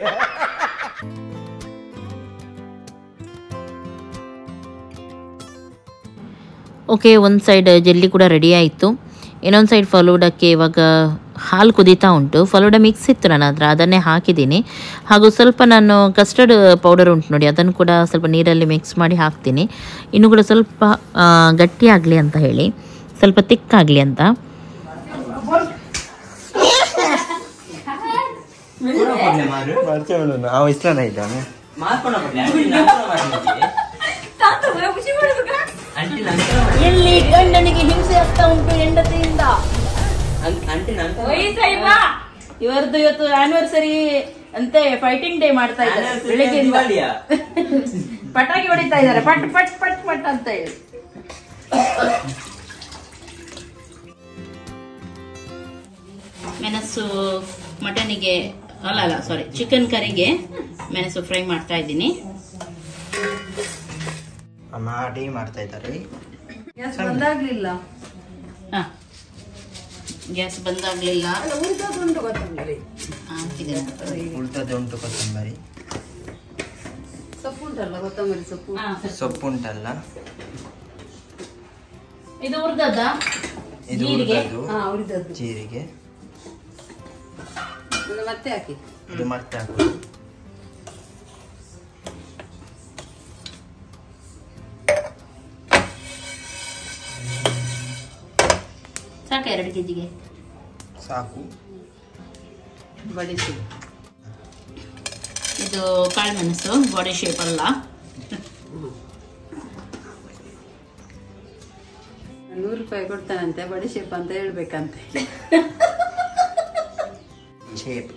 ಓಕೆ, ಒಂದು ಸೈಡ್ ಜೆಲ್ಲಿ ಕೂಡ ರೆಡಿ ಆಯಿತು. ಇನ್ನೊಂದು ಸೈಡ್ ಫಲೂಡಕ್ಕೆ ಇವಾಗ ಹಾಲು ಕುದೀತಾ ಉಂಟು. ಫಲೂಡ ಮಿಕ್ಸ್ ಇತ್ತು ನನ್ನ ಹತ್ರ, ಅದನ್ನೇ ಹಾಕಿದ್ದೀನಿ. ಹಾಗೂ ಸ್ವಲ್ಪ ನಾನು ಕಸ್ಟರ್ಡ್ ಪೌಡರ್ ಉಂಟು ನೋಡಿ, ಅದನ್ನು ಕೂಡ ಸ್ವಲ್ಪ ನೀರಲ್ಲಿ ಮಿಕ್ಸ್ ಮಾಡಿ ಹಾಕ್ತೀನಿ. ಇನ್ನೂ ಕೂಡ ಸ್ವಲ್ಪ ಗಟ್ಟಿಯಾಗಲಿ ಅಂತ ಹೇಳಿ, ಸ್ವಲ್ಪ ತಿಕ್ಕಾಗಲಿ ಅಂತ. ಎಲ್ಲಿ ಗಂಡನಿಗೆ ಹಿಂಸೆ ಆಗ್ತಾ ಉಂಟು ಹೆಂಡತಿಯಿಂದ. ಇವರದ್ದು ಇವತ್ತು ಆನಿವರ್ಸರಿ ಅಂತೆ, ಫೈಟಿಂಗ್ ಡೇ ಮಾಡ್ತಾ ಇದ್ದಾರೆ. ಬೆಳಿಗ್ಗೆಯಿಂದ ಪಟಾಕಿ ಹೊಡಿತಾ ಇದ್ದಾರೆ, ಪಟ್ ಪಟ್ ಪಟ್ ಪಟ್ ಅಂತ ಹೇಳಿ. ಮೆಣಸು ಮಟನಿಗೆ ಅಲ್ಲ ಸಾರಿ ಚಿಕನ್ ಕರಿಗೆ ಮೆಣಸು ಫ್ರೈ ಮಾಡ್ತಾ ಇದ್ದೀನಿ. ಮಾಡಿ ಮಾಡ್ತಾ ಇದ್ದಾರೆ. ಗ್ಯಾಸ್ ಬಂದಾಗ್ಲಿಲ್ಲ. ಉಳಿದದುಂಟು ಕೊತ್ತಂಬರಿ, ಸೊಪ್ಪು ಉಂಟಲ್ಲ, ಇದು ಹುರಿದದ್ದ, ಇದು ಹುರಿದದ್ದು ಜೀರಿಗೆ, ಮತ್ತೆ ಹಾಕಿ ಇದು ಮತ್ತೆ ಹಾಕುದು. ಸಾಕ 2 ಕೆಜಿಗೆ ಸಾಕು. ಬಡಿಸಿ ಇದು ಕಾಳು ಮೆಣಸು, ಬಾಡಿ ಶೇಪ್ ಅಲ್ಲ. 100 ರೂಪಾಯಿ ಕೊಡ್ತಾನಂತೆ, ಬಾಡಿ ಶೇಪ್ ಅಂತ ಹೇಳ್ಬೇಕಂತೆ. ಶೇಪ್.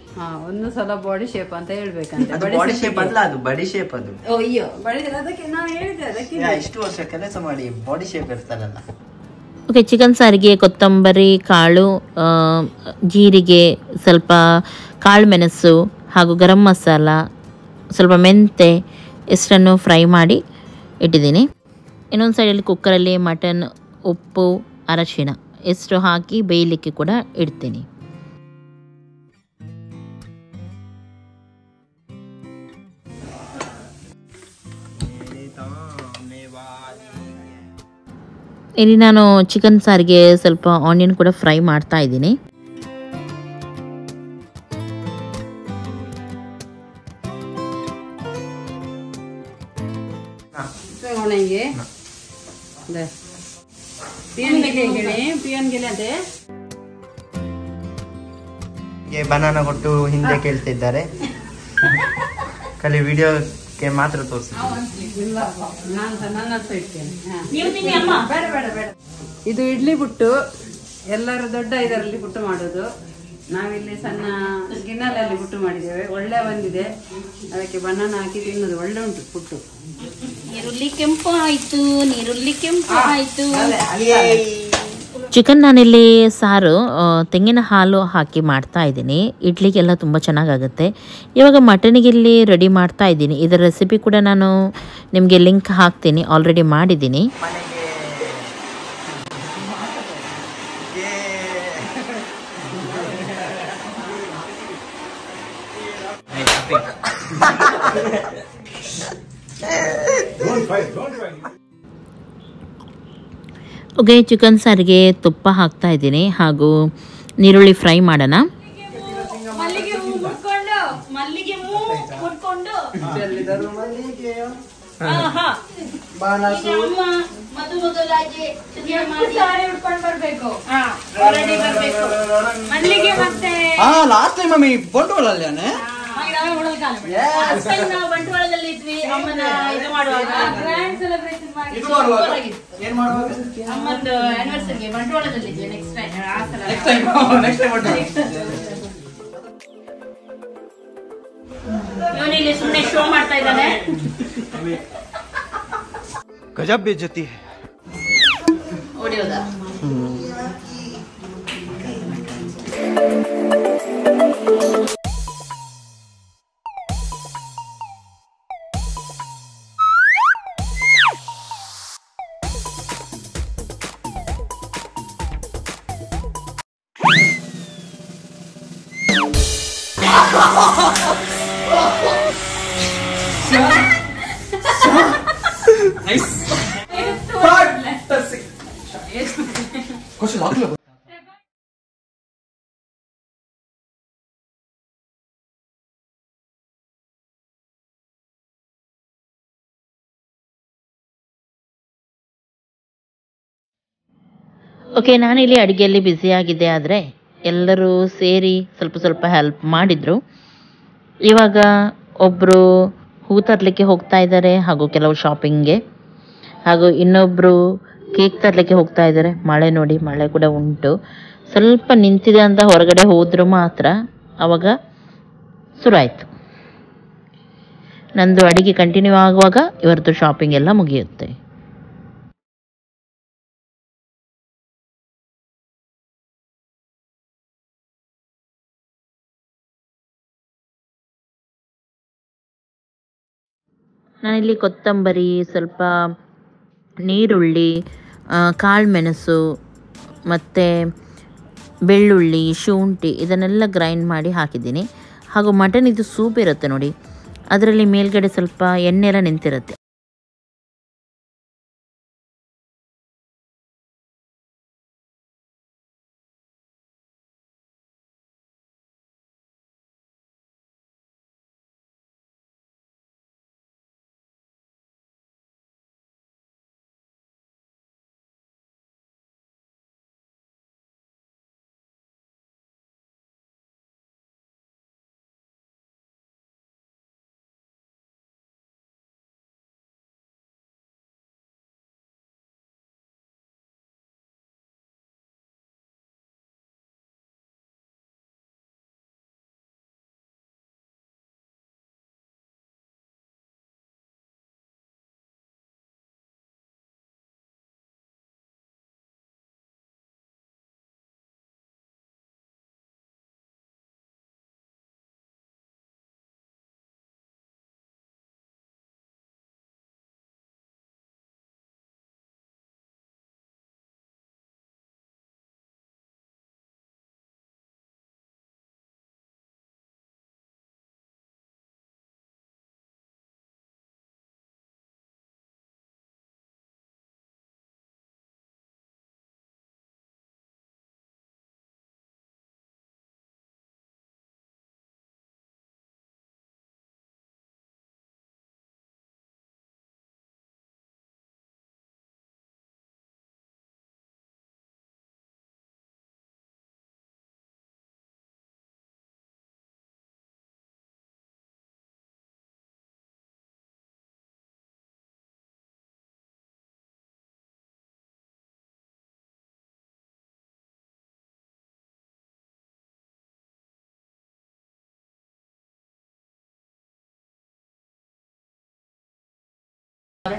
ಒಂದು ಸಲ ಬಾಡಿ ಶೇಪ್ ಅಂತ ಹೇಳ್ಬೇಕಂತೆ. ಬಾಡಿ ಶೇಪ್ ಅಲ್ಲ, ಅದು ಬಡಿ ಶೇಪ್. ಅದು ಅಯ್ಯೋ ಬಡಿ, ಅದಕ್ಕೆ ನಾನು ಹೇಳಿದೆ ಅದಕ್ಕೆ. ಇಷ್ಟು ವರ್ಷ ಕೆಲಸ ಮಾಡಿ ಬಾಡಿ ಶೇಪ್ ಇರ್ತಾರಲ್ಲ. ಓಕೆ, ಚಿಕನ್ ಸಾರಿಗೆ ಕೊತ್ತಂಬರಿ ಕಾಳು, ಜೀರಿಗೆ, ಸ್ವಲ್ಪ ಕಾಳು ಮೆಣಸು ಹಾಗೂ ಗರಂ ಮಸಾಲ, ಸ್ವಲ್ಪ ಮೆಂತೆ ಇಷ್ಟನ್ನು ಫ್ರೈ ಮಾಡಿ ಇಟ್ಟಿದ್ದೀನಿ. ಇನ್ನೊಂದು ಸೈಡಲ್ಲಿ ಕುಕ್ಕರಲ್ಲಿ ಮಟನ್, ಉಪ್ಪು, ಅರಶಿಣ ಎಷ್ಟು ಹಾಕಿ ಬೇಯಲಿಕ್ಕೆ ಕೂಡ ಇಡ್ತೀನಿ. ಇಲ್ಲಿ ನಾನು ಚಿಕನ್ ಸಾರಿಗೆ ಸ್ವಲ್ಪ ಆನಿಯನ್ ಕೂಡ ಫ್ರೈ ಮಾಡ್ತಾ ಇದ್ದೀನಿ. ಬನಾನಾ ಕೊಟ್ಟು ಹಿಂದೆ ಕೇಳ್ತಿದ್ದಾರೆ, ಖಾಲಿ ವಿಡಿಯೋಕ್ಕೆ ಮಾತ್ರ ತೋರಿಸಿದ್ರು. ಇದು ಇಡ್ಲಿ ಪುಟ್ಟು, ಎಲ್ಲರೂ ದೊಡ್ಡ ಇದರಲ್ಲಿ ಪುಟ್ಟು ಮಾಡೋದು. ನಾವಿಲ್ಲಿ ಸಣ್ಣ ಗಿನ್ನಲಲ್ಲಿ ಪುಟ್ಟು ಮಾಡಿದ್ದೇವೆ, ಒಳ್ಳೆ ಬಂದಿದೆ. ಅದಕ್ಕೆ ಬನಾನ ಹಾಕಿ ತಿನ್ನೋದು, ಒಳ್ಳೆ ಉಂಟು ಪುಟ್ಟು. ನೀರುಳ್ಳಿ ಕೆಂಪು ಆಯ್ತು, ನೀರುಳ್ಳಿ ಕೆಂಪು ಆಯ್ತು. ಚಿಕನ್ ನಾನಿಲ್ಲಿ ಸಾರು ತೆಂಗಿನ ಹಾಲು ಹಾಕಿ ಮಾಡ್ತಾ ಇದ್ದೀನಿ. ಇಡ್ಲಿಗೆಲ್ಲ ತುಂಬ ಚೆನ್ನಾಗಾಗುತ್ತೆ. ಇವಾಗ ಮಟನಿಗೆ ಇಲ್ಲಿ ರೆಡಿ ಮಾಡ್ತಾ ಇದ್ದೀನಿ. ಇದರ ರೆಸಿಪಿ ಕೂಡ ನಾನು ನಿಮಗೆ ಲಿಂಕ್ ಹಾಕ್ತೀನಿ, ಆಲ್ರೆಡಿ ಮಾಡಿದ್ದೀನಿ. ಓಕೆ, ಚಿಕನ್ ಸಾರಿಗೆ ತುಪ್ಪ ಹಾಕ್ತಾ ಇದ್ದೀನಿ ಹಾಗೂ ನೀರುಳ್ಳಿ ಫ್ರೈ ಮಾಡೋಣ. ಲಾಸ್ಟ್ ಟೈಮ್ ಮಮ್ಮಿ ಬಂಡವಾಳಲ್ಲಿ ಬಂಟ್ವಾಳದಲ್ಲಿ ಇದ್ವಿ. ಅಮ್ಮನ ಇದು ಮಾಡುವಾಗ ಅಮ್ಮಂದು ಆನಿವರ್ಸರಿಗೆ ಬಂಟ್ವಾಳದಲ್ಲಿ ಇದ್ವಿ. ನೆಕ್ಸ್ಟ್ ಟೈಮ್ ಇವನಿಲ್ಲಿ ಸುಮ್ಮನೆ ಶೋ ಮಾಡ್ತಾ ಇದ್ದಾನೆ. ಗಜಬ್ ಬೇಜತಿ ಹೊಡಿಯೋದ. ಓಕೆ, ನಾನಿಲ್ಲಿ ಅಡುಗೆಯಲ್ಲಿ ಬ್ಯುಸಿಯಾಗಿದ್ದೆ, ಆದರೆ ಎಲ್ಲರೂ ಸೇರಿ ಸ್ವಲ್ಪ ಸ್ವಲ್ಪ ಹೆಲ್ಪ್ ಮಾಡಿದರು. ಇವಾಗ ಒಬ್ಬರು ಹೂ ತರಲಿಕ್ಕೆ ಹೋಗ್ತಾ ಇದ್ದಾರೆ ಹಾಗೂ ಕೆಲವು ಶಾಪಿಂಗ್ಗೆ, ಹಾಗೂ ಇನ್ನೊಬ್ಬರು ಕೇಕ್ ತರಲಿಕ್ಕೆ ಹೋಗ್ತಾ ಇದ್ದಾರೆ. ಮಳೆ ನೋಡಿ, ಮಳೆ ಕೂಡ ಉಂಟು. ಸ್ವಲ್ಪ ನಿಂತಿದೆ ಅಂತ ಹೊರಗಡೆ ಹೋದರೂ ಮಾತ್ರ ಆವಾಗ ಶುರುವಾಯಿತು. ನಂದು ಅಡುಗೆ ಕಂಟಿನ್ಯೂ ಆಗುವಾಗ ಇವರದ್ದು ಶಾಪಿಂಗ್ ಎಲ್ಲ ಮುಗಿಯುತ್ತೆ. ನಾನಿಲ್ಲಿ ಕೊತ್ತಂಬರಿ, ಸ್ವಲ್ಪ ನೀರುಳ್ಳಿ, ಕಾಳು ಮೆಣಸು ಮತ್ತು ಬೆಳ್ಳುಳ್ಳಿ, ಶುಂಠಿ ಇದನ್ನೆಲ್ಲ ಗ್ರೈಂಡ್ ಮಾಡಿ ಹಾಕಿದ್ದೀನಿ. ಹಾಗೂ ಮಟನ್ ಇದು ಸೂಪ್ ಇರುತ್ತೆ ನೋಡಿ, ಅದರಲ್ಲಿ ಮೇಲ್ಗಡೆ ಸ್ವಲ್ಪ ಎಣ್ಣೆ ಎಲ್ಲ ನಿಂತಿರುತ್ತೆ.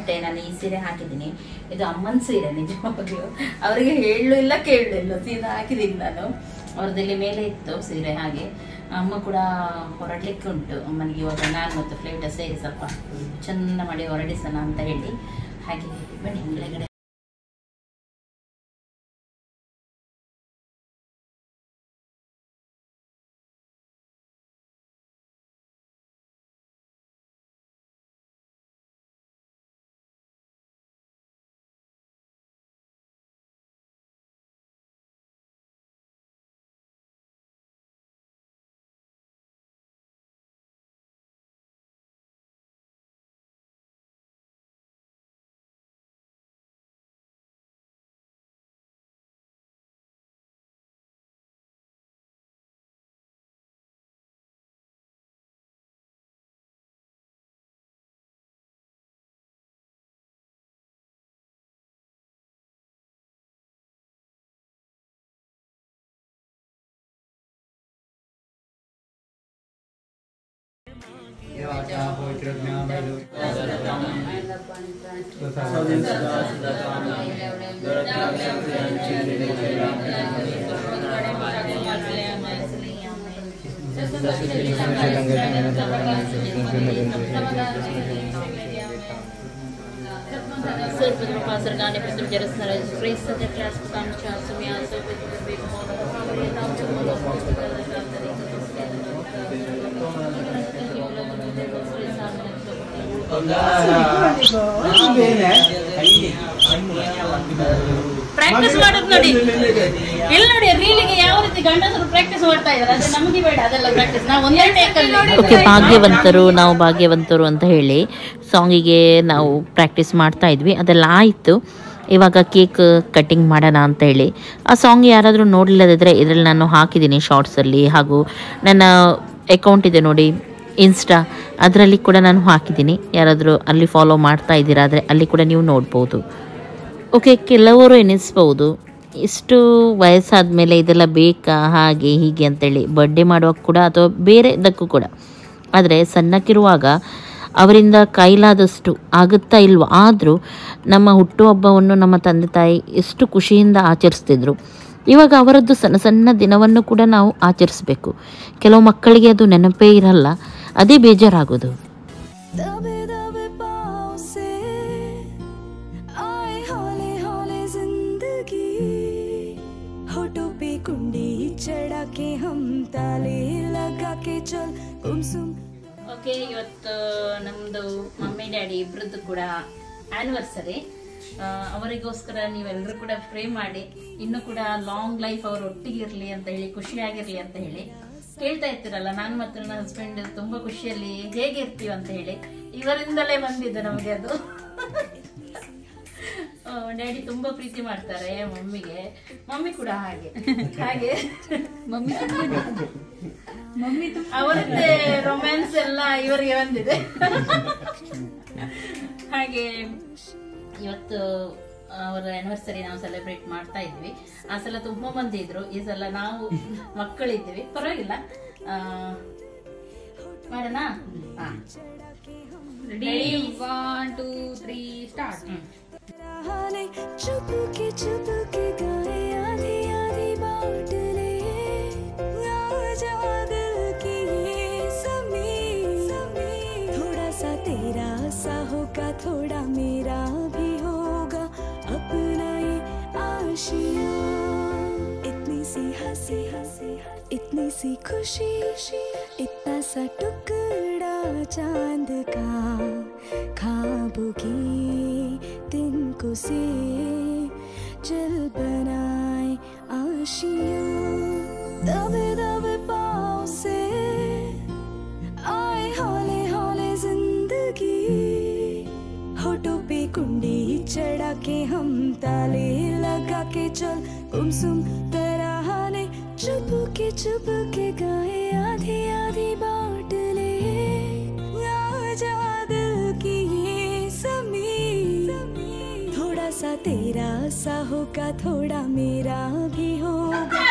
ಬಟ್ಟೆ ನಾನು ಈ ಸೀರೆ ಹಾಕಿದ್ದೀನಿ. ಇದು ಅಮ್ಮನ ಸೀರೆ ನಿಜವಾಗ್ಲೂ. ಅವರಿಗೆ ಹೇಳಲು ಇಲ್ಲ ಕೇಳಲು ಇಲ್ಲ, ಸೀದಾ ಹಾಕಿದ್ದೀನಿ ನಾನು. ಅವ್ರದಲ್ಲಿ ಮೇಲೆ ಇತ್ತು ಸೀರೆ. ಹಾಗೆ ಅಮ್ಮ ಕೂಡ ಹೊರಡ್ಲಿಕ್ಕೆ ಉಂಟು. ಅಮ್ಮನಿಗೆ ಇವಾಗ ನಾನು ಮತ್ತು ಫ್ಲೈಟ್ ಸೇರಿ ಸ್ವಲ್ಪ ಚೆಂದ ಮಾಡಿ ಹೊರಡಿಸೋಣ ಅಂತ ಹೇಳಿ. ಹಾಗೆ ಬನ್ನಿ ಕೆಳಗಡೆ. Sargane Petrum Jerusnara is raised at the class to come to Asumia, so with the big practice ಮಾಡೋದು ನೋಡಿ. ಇಲ್ಲಿ ನೋಡಿ ರೀಲಿಗೆ ಯಾವ ರೀತಿ ಗಂಡಸರು ಪ್ರಾಕ್ಟೀಸ್ ಮಾಡ್ತಾ ಇದ್ದಾರೆ, ಅದೇ ನಮಗೆ ಬೇಡ ಅದೆಲ್ಲ ಪ್ರಾಕ್ಟೀಸ್. ನಾವು ಒಂದೇ ಟೇಕಲ್ಲಿ ಓಕೆ, ನಾವು ಭಾಗ್ಯವಂತರು ಅಂತ ಹೇಳಿ ಸಾಂಗಿಗೆ ನಾವು ಪ್ರಾಕ್ಟೀಸ್ ಮಾಡ್ತಾ ಇದ್ವಿ. ಅದೆಲ್ಲ ಆಯಿತು. ಇವಾಗ ಕೇಕ್ ಕಟ್ಟಿಂಗ್ ಮಾಡೋಣ ಅಂತ ಹೇಳಿ. ಆ ಸಾಂಗ್ ಯಾರಾದರೂ ನೋಡಲಿಲ್ಲದಿದ್ದರೆ ಇದರಲ್ಲಿ ನಾನು ಹಾಕಿದ್ದೀನಿ ಶಾರ್ಟ್ಸಲ್ಲಿ, ಹಾಗೂ ನನ್ನ ಅಕೌಂಟ್ ಇದೆ ನೋಡಿ ಇನ್ಸ್ಟಾ, ಅದರಲ್ಲಿ ಕೂಡ ನಾನು ಹಾಕಿದ್ದೀನಿ. ಯಾರಾದರೂ ಅಲ್ಲಿ ಫಾಲೋ ಮಾಡ್ತಾ ಇದ್ದೀರಾ ಆದರೆ ಅಲ್ಲಿ ಕೂಡ ನೀವು ನೋಡ್ಬೋದು. ಓಕೆ, ಕೆಲವರು ಎನಿಸ್ಬೋದು ಇಷ್ಟು ವಯಸ್ಸಾದ ಮೇಲೆ ಇದೆಲ್ಲ ಬೇಕಾ ಹಾಗೆ ಹೀಗೆ ಅಂತೇಳಿ, ಬರ್ಡೇ ಮಾಡುವಾಗ ಕೂಡ ಅಥವಾ ಬೇರೆದಕ್ಕೂ ಕೂಡ. ಆದರೆ ಸಣ್ಣಕ್ಕಿರುವಾಗ ಅವರಿಂದ ಕೈಲಾದಷ್ಟು ಆಗುತ್ತಾ ಇಲ್ವೋ, ಆದರೂ ನಮ್ಮ ಹುಟ್ಟುಹಬ್ಬವನ್ನು ನಮ್ಮ ತಂದೆ ತಾಯಿ ಎಷ್ಟು ಖುಷಿಯಿಂದ ಆಚರಿಸ್ತಿದ್ರು. ಇವಾಗ ಅವರದ್ದು ಸಣ್ಣ ಸಣ್ಣ ದಿನವನ್ನು ಕೂಡ ನಾವು ಆಚರಿಸಬೇಕು. ಕೆಲವು ಮಕ್ಕಳಿಗೆ ಅದು ನೆನಪೇ ಇರಲ್ಲ, ಅದೇ ಬೇಜಾರಾಗೋದು. ಓಕೆ, ಇವತ್ತು ನಮ್ದು ಮಮ್ಮಿ ಡ್ಯಾಡಿ ಇಬ್ರದ್ದು ಕೂಡ ಆನಿವರ್ಸರಿ. ಅವರಿಗೋಸ್ಕರ ನೀವೆಲ್ಲರೂ ಕೂಡ ಪ್ರೇ ಮಾಡಿ, ಇನ್ನು ಕೂಡ ಲಾಂಗ್ ಲೈಫ್ ಅವರು ಒಟ್ಟಿಗಿರ್ಲಿ ಅಂತ ಹೇಳಿ, ಖುಷಿಯಾಗಿರ್ಲಿ ಅಂತ ಹೇಳಿ. ಕೇಳ್ತಾ ಇರ್ತೀರಲ್ಲ, ನಾನು ಮತ್ತು ನನ್ನ ಹಸ್ಬೆಂಡ್ ತುಂಬಾ ಖುಷಿಯಲ್ಲಿ ಹೇಗಿರ್ತೀವಿ ಅಂತ ಹೇಳಿ, ಇವರಿಂದಲೇ ಬಂದಿದ್ದು ನಮಗೆ ಅದು. ಡ್ಯಾಡಿ ತುಂಬಾ ಪ್ರೀತಿ ಮಾಡ್ತಾರೆ ಮಮ್ಮಿಗೆ, ಮಮ್ಮಿ ಕೂಡ ಹಾಗೆ ಹಾಗೆ ಮಮ್ಮಿ ಅವರದ್ದೇ ರೊಮ್ಯಾನ್ಸ್ ಎಲ್ಲ ಇವರಿಗೆ ಬಂದಿದೆ. ಹಾಗೆ ಇವತ್ತು ಅವರ ಆನಿವರ್ಸರಿ ನಾವು ಸೆಲೆಬ್ರೇಟ್ ಮಾಡ್ತಾ ಇದ್ವಿ. ಆ ಸಲ ತುಂಬಾ ಮಂದಿ ಇದ್ರು, ಈ ಸಲ ನಾವು ಮಕ್ಕಳಿದ್ವಿ, ಪರವಾಗಿಲ್ಲ. ಮಾಡೋಣ? Ready, 1 2 3 start. चुपके चुपके गाए आधी आधी बात ले, आजा दिल की ये समी, थोड़ा सा तेरा सा होगा, थोड़ा मेरा भी होगा, अपना ये आशिया. इतनी सी हंसी हंसी, इतनी सी खुशी, इतना सा टुकड़ा चांद का, ख्वाबों की तिनको से जल बनाए आशियां. दबे दबे पाँव से आए हौले हौले जिंदगी, होठों पे कुंडी चढ़ा के हम ताले लगा के चल गुमसुम तराने, चुपके चुपके गाए आधी आधी बात ले, आजा दिल की ये समी, थोड़ा सा तेरा सा होगा, थोड़ा मेरा भी होगा.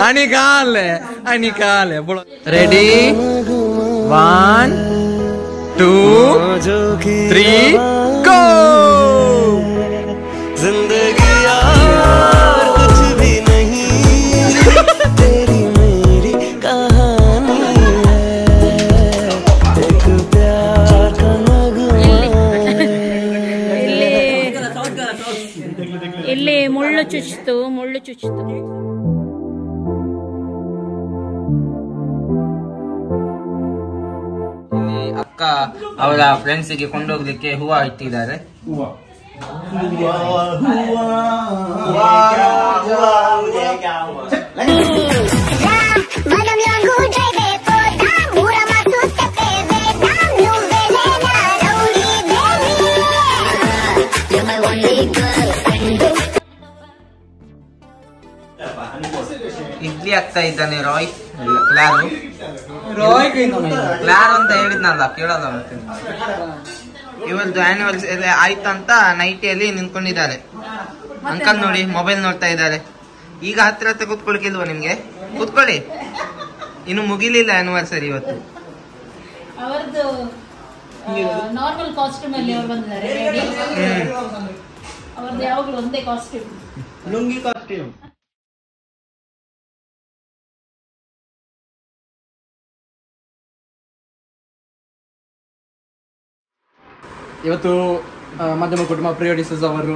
अनिकाल बोलो. रेडी 1 2 3 go जिंदगी यार कुछ भी नहीं तेरी मेरी कहानी है एक प्यार का नगमा ಇಲ್ಲಿ ಮುಳ್ಳು ಚುಚ್ಚಿತು ಅಕ್ಕ ಅವರ ಫ್ರೆಂಡ್ಸಿಗೆ ಕೊಂಡೋಗ್ಲಿಕ್ಕೆ ಹೂವ ಇಟ್ಟಿದ್ದಾರೆ. ಇಡ್ಲಿ ಆಗ್ತಾ ಇದ್ದಾನೆ ಕ್ಲಾರು ಅಂತ ಹೇಳಿದ್ನಲ್ಲ, ಕೇಳಲ್ಲ ಮತ್ತೆ. ಇವತ್ತು ಆನಿವರ್ಸರಿ ಆಯ್ತಂತ ನೈಟಿಯಲ್ಲಿ ನಿಂತ್ಕೊಂಡಿದ್ದಾರೆ. ಅಂಕಲ್ ನೋಡಿ ಮೊಬೈಲ್ ನೋಡ್ತಾ ಇದ್ದಾರೆ. ಈಗ ಹತ್ರ ಕೂತ್ಕೊಳ್ಕಿಲ್ವ ನಿಮ್ಗೆ? ಕೂತ್ಕೊಳ್ಳಿ, ಇನ್ನು ಮುಗಿಲಿಲ್ಲ ಆನಿವರ್ಸರಿ ಇವತ್ತು. ಅವರದ್ದು ನಾರ್ಮಲ್ ಕಾಸ್ಟ್ಯೂಮ್ ಅಲ್ಲಿ ಅವರು ಬಂದಿದ್ದಾರೆ. ಅವರದ್ದು ಯಾವಾಗಲೂ ಒಂದೇ ಕಾಸ್ಟ್ಯೂಮ್, ಲುಂಗಿ ಕಾಸ್ಟ್ಯೂಮ್. ಇವತ್ತು ಮಧ್ಯಮ ಕುಟುಂಬ ಪ್ರಿಯೋಡಿಸಸ್ ಅವರು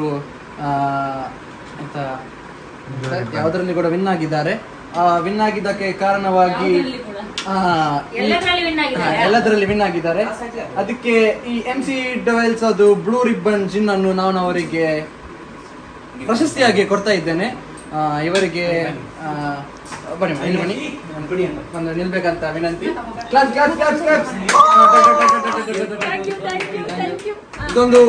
ಅಂತ ಯಾವುದರಲ್ಲಿ ಕೂಡ ವಿನ್ ಆಗಿದ್ದಾರೆ. ವಿನ್ ಆಗಿದ್ದಕ್ಕೆ ಕಾರಣವಾಗಿ ಎಲ್ಲದರಲ್ಲಿ ವಿನ್ ಆಗಿದ್ದಾರೆ. ಅದಕ್ಕೆ ಈ MC ಡೆವಲ್ಸ್ ಅದು ಬ್ಲೂ ರಿಬ್ಬನ್ ಜಿನ್ ಅನ್ನು ನಾನು ಅವರಿಗೆ ಪ್ರಶಸ್ತಿಯಾಗಿ ಕೊಡ್ತಾ ಇದ್ದೇನೆ. ಇವರಿಗೆ ಬನ್ನಿ ಒಂದು ನಿಲ್ಬೇಕಂತ ವಿನಂತಿ. ಇದೊಂದು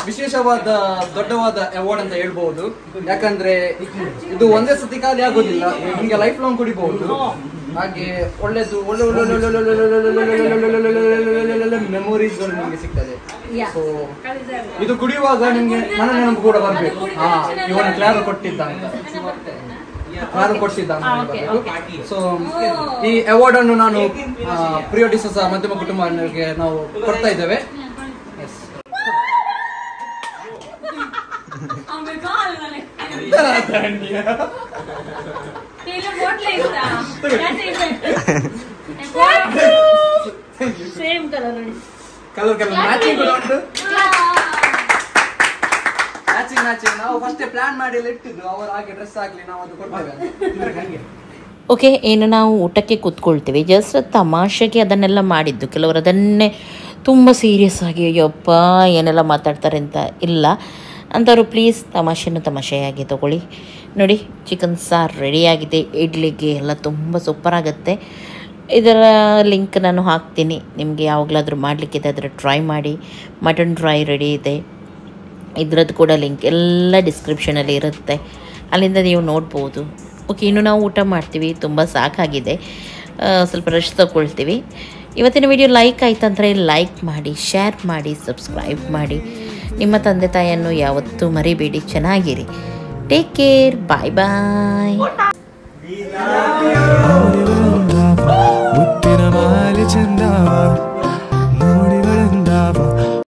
ವಿಶೇಷವಾದ ದೊಡ್ಡವಾದ ಅವಾರ್ಡ್ ಅಂತ ಹೇಳ್ಬಹುದು. ಯಾಕಂದ್ರೆ ಇದು ಒಂದೇ ಸತಿ ಖಾಲಿ ಆಗೋದಿಲ್ಲ, ನಿಮ್ಗೆ ಲೈಫ್ ಲಾಂಗ್ ಕುಡಿಬಹುದು. ಹಾಗೆ ಒಳ್ಳೆದು ಒಳ್ಳೆ ಮೆಮೊರೀಸ್ಗಳು ನಿಮ್ಗೆ ಸಿಗ್ತದೆ. ಸೊ ಇದು ಕುಡಿಯುವಾಗ ನಿಮ್ಗೆ ಮನ ನೆನಪು ಕೂಡ ಬರ್ಬೇಕು. ಇವನ ಕ್ಲಾರು ಕೊಟ್ಟಿದ್ದ ಅಂತ ಸೊ ಈ ಅವಾರ್ಡ್ ಅನ್ನು ನಾನು ಪ್ರಿಯೋಡಿಸಸ್ ಮಧ್ಯಮ ಕುಟುಂಬಕ್ಕೆ ನಾವು ಕೊಡ್ತಾ ಇದ್ದೇವೆ. ಸೇಮ್ ಕಲರ್ ಮ್ಯಾಚಿಂಗ್ ಕೂಡ ಉಂಟು. ಮ್ಯಾಚಿಂಗ್ ನಾವು ಫಸ್ಟ್ ಪ್ಲಾನ್ ಮಾಡಿ ಎಲ್ಲ ಇಟ್ಟಿದ್ದು, ಅವರು ಹಾಗೆ ಡ್ರೆಸ್ ಆಗ್ಲಿ ನಾವು ಅದು ಕೊಡ್ತೇವೆ. ಓಕೆ, ಏನು ನಾವು ಊಟಕ್ಕೆ ಕೂತ್ಕೊಳ್ತೀವಿ. ಜಸ್ಟ್ ತಮಾಷೆಗೆ ಅದನ್ನೆಲ್ಲ ಮಾಡಿದ್ದು. ಕೆಲವರು ಅದನ್ನೇ ತುಂಬ ಸೀರಿಯಸ್ ಆಗಿ ಅಯ್ಯಪ್ಪ ಏನೆಲ್ಲ ಮಾತಾಡ್ತಾರೆ ಅಂತ ಇಲ್ಲ ಅಂಥವ್ರು ಪ್ಲೀಸ್ ತಮಾಷೆಯಾಗಿ ತೊಗೊಳ್ಳಿ. ನೋಡಿ, ಚಿಕನ್ ಸಾರು ರೆಡಿಯಾಗಿದೆ. ಇಡ್ಲಿಗೆ ಎಲ್ಲ ತುಂಬ ಸೂಪರಾಗುತ್ತೆ. ಇದರ ಲಿಂಕ್ ನಾನು ಹಾಕ್ತೀನಿ, ನಿಮಗೆ ಯಾವಾಗಲಾದರೂ ಮಾಡಲಿಕ್ಕಿದೆ ಅದರ ಟ್ರೈ ಮಾಡಿ. ಮಟನ್ ಡ್ರೈ ರೆಡಿ ಇದೆ, ಇದರದ್ದು ಕೂಡ ಲಿಂಕ್ ಎಲ್ಲ ಡಿಸ್ಕ್ರಿಪ್ಷನಲ್ಲಿ ಇರುತ್ತೆ, ಅಲ್ಲಿಂದ ನೀವು ನೋಡ್ಬೋದು. ಓಕೆ, ಇನ್ನು ನಾವು ಊಟ ಮಾಡ್ತೀವಿ, ತುಂಬ ಸಾಕಾಗಿದೆ, ಸ್ವಲ್ಪ ರೆಸ್ಟ್ ತಗೊಳ್ತೀವಿ. ಇವತ್ತಿನ ವಿಡಿಯೋ ಲೈಕ್ ಆಯ್ತಂದರೆ ಲೈಕ್ ಮಾಡಿ, ಶೇರ್ ಮಾಡಿ, ಸಬ್ಸ್ಕ್ರೈಬ್ ಮಾಡಿ. ನಿಮ್ಮ ತಂದೆ ತಾಯಿಯನ್ನು ಯಾವತ್ತೂ ಮರಿಬೇಡಿ. ಚೆನ್ನಾಗಿರಿ. Take care. Bye bye. ಮುತ್ತಿನ ಮಾಲೆ ಚಂದ